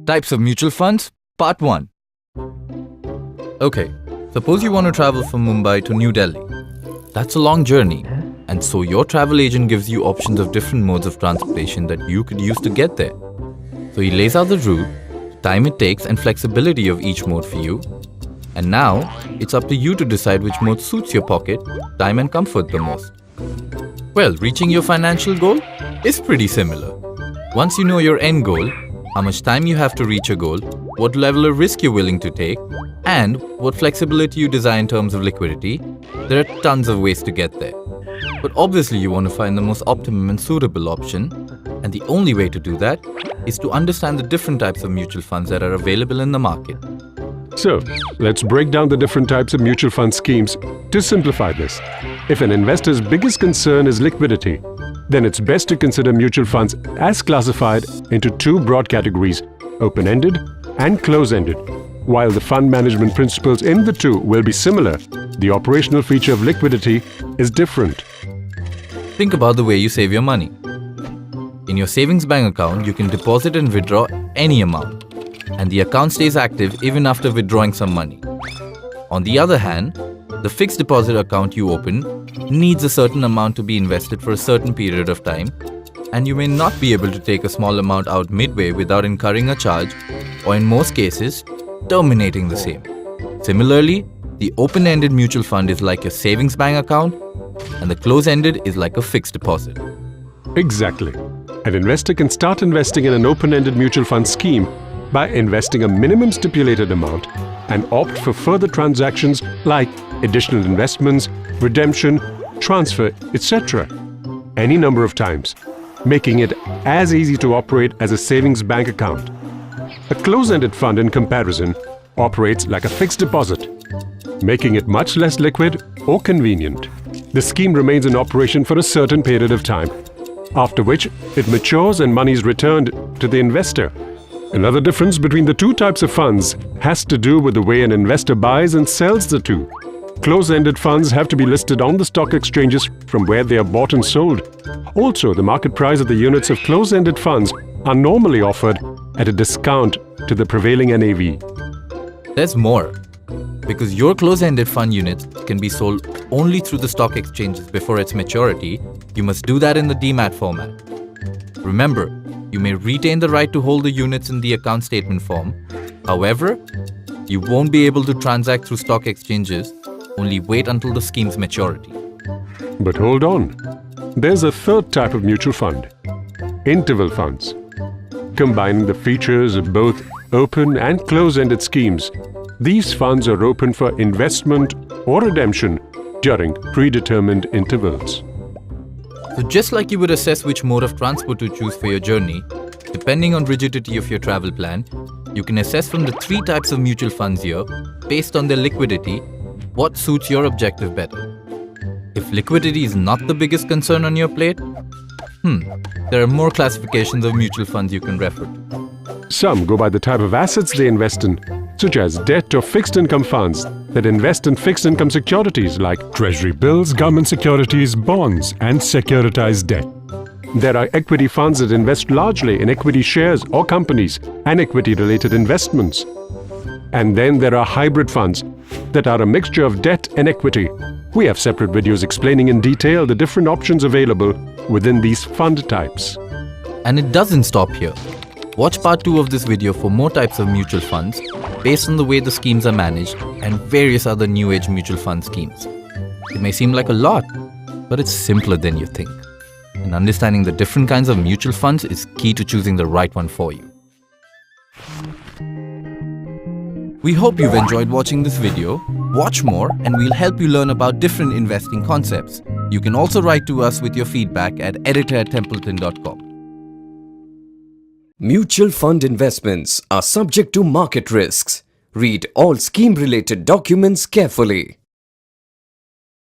Types of mutual funds, Part 1. Okay, suppose you want to travel from Mumbai to New Delhi. That's a long journey, and so your travel agent gives you options of different modes of transportation that you could use to get there. So he lays out the route, the time it takes, and flexibility of each mode for you. And now, it's up to you to decide which mode suits your pocket, time and comfort the most. Well, reaching your financial goal is pretty similar. Once you know your end goal, how much time you have to reach a goal, what level of risk you're willing to take, and what flexibility you desire in terms of liquidity, there are tons of ways to get there. But obviously you want to find the most optimum and suitable option, and the only way to do that is to understand the different types of mutual funds that are available in the market. So, let's break down the different types of mutual fund schemes to simplify this. If an investor's biggest concern is liquidity, then it's best to consider mutual funds as classified into two broad categories, open-ended and close-ended. While the fund management principles in the two will be similar, the operational feature of liquidity is different. Think about the way you save your money. In your savings bank account, you can deposit and withdraw any amount, and the account stays active even after withdrawing some money. On the other hand, the fixed deposit account you open needs a certain amount to be invested for a certain period of time, and you may not be able to take a small amount out midway without incurring a charge, or in most cases, terminating the same. Similarly, the open-ended mutual fund is like your savings bank account, and the close-ended is like a fixed deposit. Exactly. An investor can start investing in an open-ended mutual fund scheme by investing a minimum stipulated amount and opt for further transactions like additional investments, redemption, transfer, etc. any number of times, making it as easy to operate as a savings bank account. A close-ended fund, in comparison, operates like a fixed deposit, making it much less liquid or convenient. The scheme remains in operation for a certain period of time, after which it matures and money is returned to the investor. Another difference between the two types of funds has to do with the way an investor buys and sells the two. Close-ended funds have to be listed on the stock exchanges from where they are bought and sold. Also, the market price of the units of close-ended funds are normally offered at a discount to the prevailing NAV. There's more. Because your close-ended fund units can be sold only through the stock exchanges before its maturity, you must do that in the demat format. Remember, you may retain the right to hold the units in the account statement form. However, you won't be able to transact through stock exchanges, only wait until the scheme's maturity. But hold on. There's a third type of mutual fund, interval funds. Combining the features of both open and close-ended schemes, these funds are open for investment or redemption during predetermined intervals. So just like you would assess which mode of transport to choose for your journey, depending on rigidity of your travel plan, you can assess from the three types of mutual funds here, based on their liquidity, what suits your objective better. If liquidity is not the biggest concern on your plate, there are more classifications of mutual funds you can refer to. Some go by the type of assets they invest in, such as debt or fixed income funds that invest in fixed income securities like treasury bills, government securities, bonds, and securitized debt. There are equity funds that invest largely in equity shares or companies and equity-related investments. And then there are hybrid funds that are a mixture of debt and equity. We have separate videos explaining in detail the different options available within these fund types. And it doesn't stop here. Watch part 2 of this video for more types of mutual funds based on the way the schemes are managed and various other new age mutual fund schemes. It may seem like a lot, but it's simpler than you think. And understanding the different kinds of mutual funds is key to choosing the right one for you. We hope you've enjoyed watching this video. Watch more and we'll help you learn about different investing concepts. You can also write to us with your feedback at editor@templeton.com. Mutual fund investments are subject to market risks. Read all scheme-related documents carefully.